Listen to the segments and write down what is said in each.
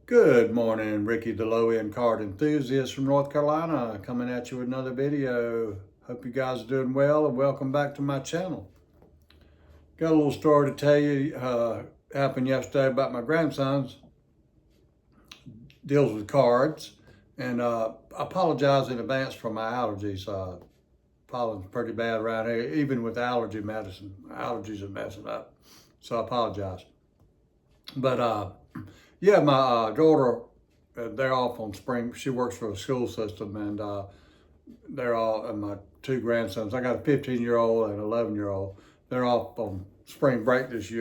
Good morning, Ricky the low-end card enthusiast from North Carolina, coming at you with another video. Hope you guys are doing well and welcome back to my channel. Got a little story to tell you. Happened yesterday about my grandson's. Deals with cards, and I apologize in advance for my allergies. Pollen's pretty bad around here, even with allergy medicine. Allergies are messing up, so I apologize. But yeah, my daughter, they're off on spring. She works for the school system, and they're all, and my two grandsons, I got a 15-year-old and an 11-year-old. They're off on spring break this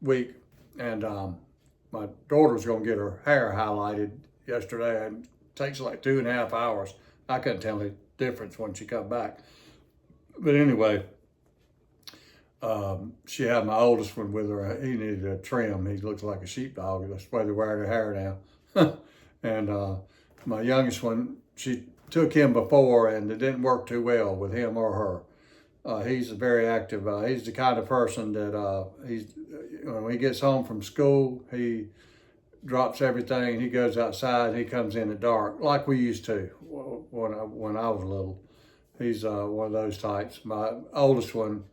week. And my daughter's gonna get her hair highlighted yesterday, and it takes like 2.5 hours. I couldn't tell the difference when she come back. But anyway, she had my oldest one with her. He needed a trim. He looks like a sheepdog. That's why they're wearing her hair now. And my youngest one, she took him before, and it didn't work too well with him or her. He's very active. He's the kind of person that when he gets home from school, he drops everything. He goes outside. He comes in at dark, like we used to when I was little. He's one of those types. My oldest one,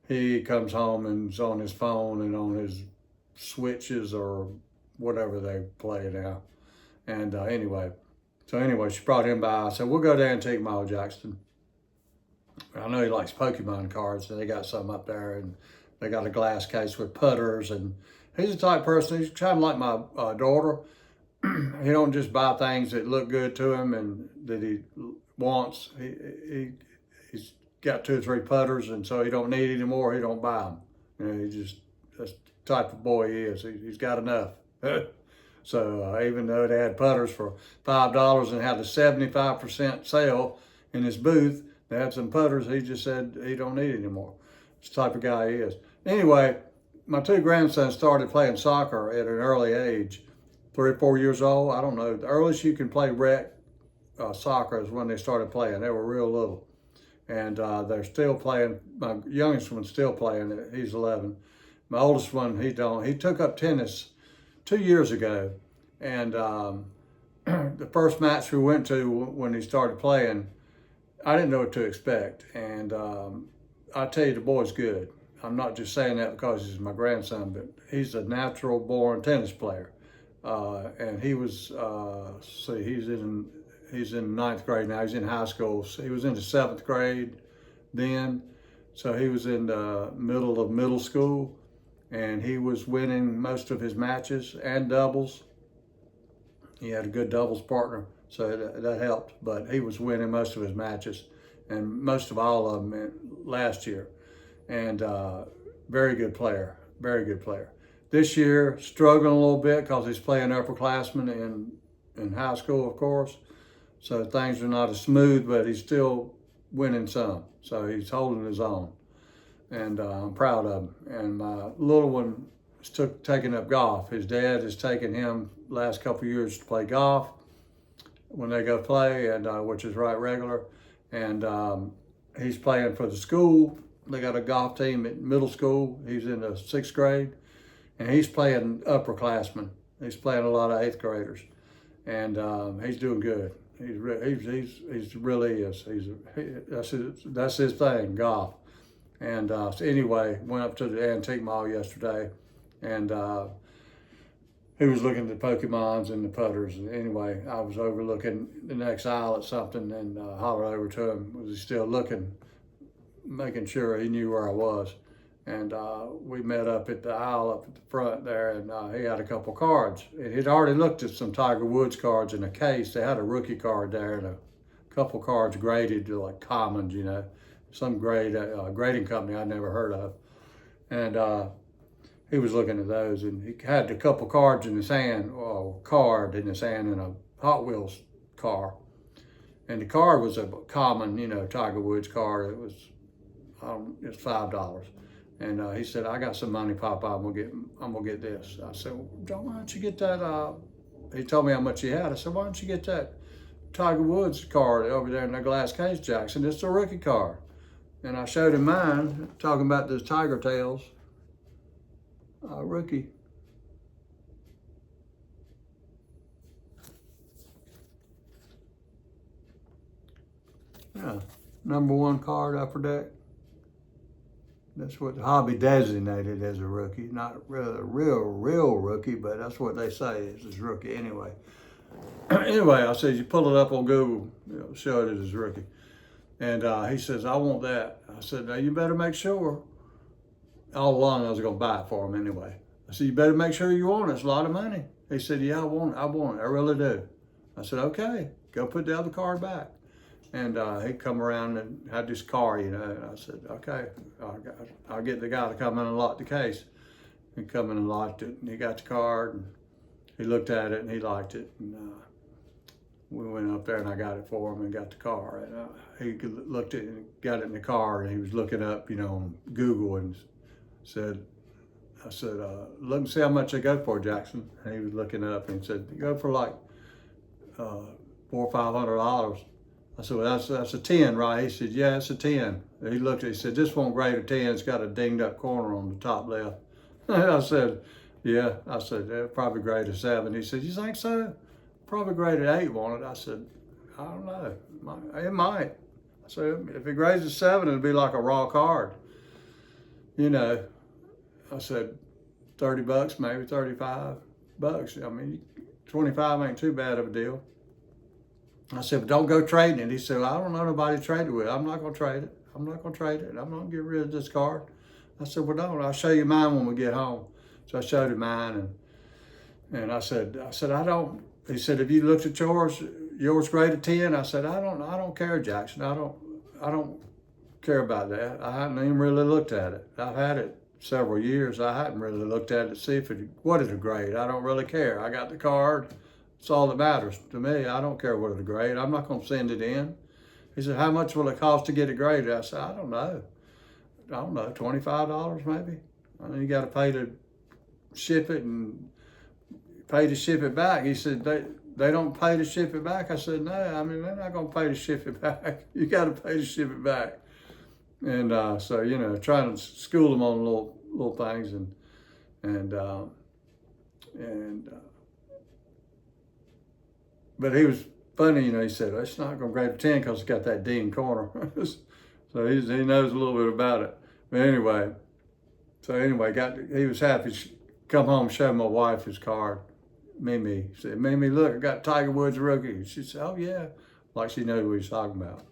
he comes home and is on his phone and on his switches or whatever they play now. And anyway, she brought him by. I said, we'll go to Antique Mall, Jackson. I know he likes Pokemon cards, and they got some up there, and they got a glass case with putters. And he's the type of person, he's kind of like my daughter. He don't just buy things that look good to him and that he wants. He's got 2 or 3 putters, and so he don't need any more. He don't buy them. You know, that's the type of boy he is. He's got enough. So even though they had putters for $5 and had a 75% sale in his booth, they had some putters. He just said he don't need any more. It's the type of guy he is. Anyway, my 2 grandsons started playing soccer at an early age, 3 or 4 years old. I don't know. The earliest you can play rec soccer is when they started playing. They were real little. And they're still playing. My youngest one's still playing. He's 11. My oldest one, he don't. He took up tennis 2 years ago. And the first match we went to when he started playing, I didn't know what to expect. And I tell you, the boy's good. I'm not just saying that because he's my grandson, but he's a natural born tennis player. And he was, he's in 9th grade now. He's in high school. So he was in the 7th grade then. So he was in the middle of middle school, and he was winning most of his matches and doubles. He had a good doubles partner, so that helped. But he was winning most of his matches, and most of all of them last year. And very good player, very good player. This year, struggling a little bit because he's playing upperclassmen in high school, of course. So things are not as smooth, but he's still winning some. So he's holding his own. And I'm proud of him. And my little one is taking up golf. His dad has taken him last couple of years to play golf when they go play, and which is right regular. And he's playing for the school. They got a golf team at middle school. He's in the 6th grade. And he's playing upperclassmen. He's playing a lot of 8th graders. And he's doing good. He really is. That's his thing, golf. And so anyway, went up to the Antique Mall yesterday, and he was looking at the Pokemons and the putters. And anyway, I was overlooking the next aisle at something and hollered over to him. Was he still looking, making sure he knew where I was. And we met up at the aisle up at the front there, and he had a couple cards. And he'd already looked at some Tiger Woods cards in a case. They had a rookie card there and a couple cards graded to like commons, you know, some grading company I'd never heard of. And he was looking at those, and he had a couple cards in his hand, or a card in his hand in a Hot Wheels car. And the card was a common, you know, Tiger Woods card. It was $5. And he said, I got some money, Papa, I'm gonna get this. I said, well, John, why don't you get that? He told me how much he had. I said, why don't you get that Tiger Woods card over there in the glass case, Jackson? It's a rookie card. And I showed him mine, talking about this Tiger Tails rookie. Yeah, #1 card, Upper Deck. That's what the hobby designated as a rookie. Not really a real rookie, but that's what they say is his rookie anyway. Anyway, I said, you pull it up on Google, show it as rookie. And he says, I want that. I said, now you better make sure. All along I was going to buy it for him anyway. I said, you better make sure you want it. It's a lot of money. He said, yeah, I want it. I really do. I said, okay, go put the other card back. And he come around and had this car, And I said, okay, I'll get the guy to come in and lock the case. He come in and locked it, and he got the card, and he looked at it, and he liked it. And we went up there, and I got it for him and got the car. And he looked at it and got it in the car, and he was looking up, on Google, and I said, look and see how much they go for, Jackson. And he was looking up and he said, they go for like $400 or $500. I said, well, that's a 10, right? He said, yeah, it's a 10. He looked at it, he said, this won't grade a 10. It's got a dinged up corner on the top left. I said, yeah. I said, it'll probably grade a 7. He said, you think so? Probably graded 8, won't it? I said, I don't know. It might. I said, if it grades a 7, it'll be like a raw card. I said, $30, maybe $35. I mean, 25 ain't too bad of a deal. I said, but don't go trading it. He said, well, I don't know nobody to trade it with. I'm not going to trade it. I'm not going to get rid of this card. I said, well, don't. I'll show you mine when we get home. So I showed him mine, and I said, I don't. He said, have you looked at yours? Yours graded 10? I said, I don't care, Jackson. I don't care about that. I haven't even really looked at it. I've had it several years. I hadn't really looked at it to see what is a grade. I don't really care. I got the card. It's all that matters to me. I don't care what it's a grade. I'm not going to send it in. He said, how much will it cost to get it graded? I said, I don't know, $25 maybe. I mean, you got to pay to ship it and pay to ship it back. He said, they don't pay to ship it back. I said, no, I mean, they're not going to pay to ship it back. You got to pay to ship it back. And so, trying to school them on little things but he was funny, he said, it's not going to grade a 10 because it's got that ding corner. So he knows a little bit about it. But anyway, he was happy to come home and show my wife his card. Mimi said, Mimi, look, I got Tiger Woods rookie. She said, oh yeah, like she knew what he was talking about.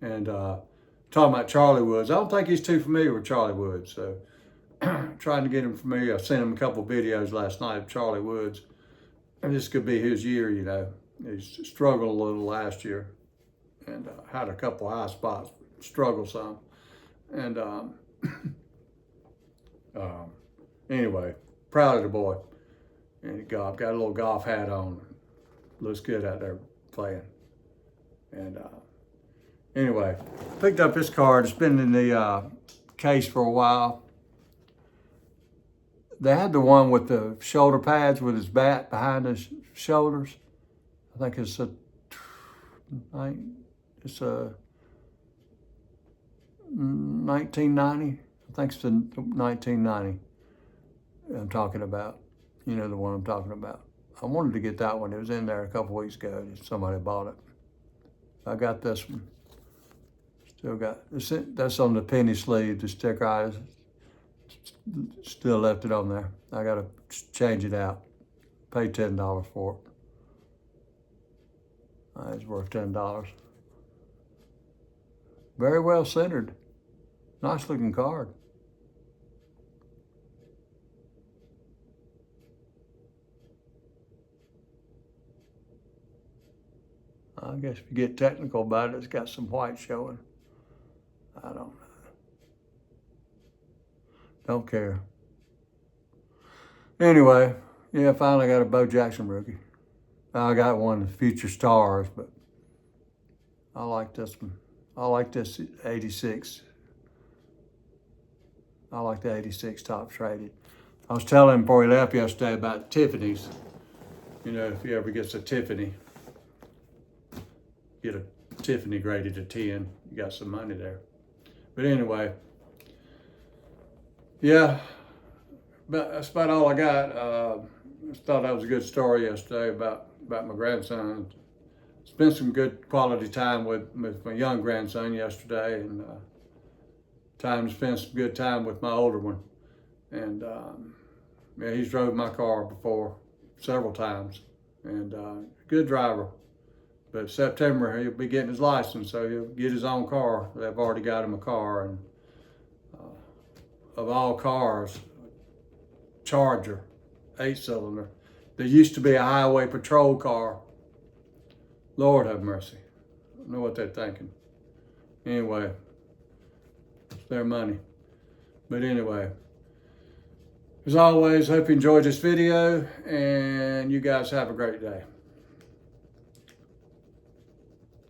And talking about Charlie Woods, I don't think he's too familiar with Charlie Woods. So trying to get him familiar. I sent him a couple videos last night of Charlie Woods. And this could be his year, He struggled a little last year and had a couple high spots, struggled some. And anyway, proud of the boy. And I've got a little golf hat on. Looks good out there playing. And anyway, picked up this card. It's been in the case for a while. They had the one with the shoulder pads with his bat behind his shoulders. I think it's a 1990. I think it's the 1990 I'm talking about. You know the one I'm talking about. I wanted to get that one. It was in there a couple weeks ago. Somebody bought it. I got this one. Still got that's on the penny sleeve. The sticker I still left it on there. I got to change it out. Pay $10 for it. It's worth $10. Very well centered. Nice looking card. I guess if you get technical about it, it's got some white showing. I don't know. Don't care. Anyway, yeah, finally got a Bo Jackson rookie. I got one of the Future Stars, but I like this one. I like this 86. I like the 86 Topps rated. I was telling him before he left yesterday about Tiffany's. If he ever gets a Tiffany, get a Tiffany graded a 10. You got some money there. But anyway, yeah, but that's about all I got. I thought that was a good story yesterday about my grandson. spent some good quality time with my young grandson yesterday, and time to spend some good time with my older one. And yeah, he's drove my car before several times, and good driver. But September he'll be getting his license, so he'll get his own car. They've already got him a car, and of all cars, Charger, 8-cylinder. There used to be a highway patrol car. Lord have mercy. I don't know what they're thinking. Anyway, it's their money. But anyway, as always, hope you enjoyed this video, and you guys have a great day.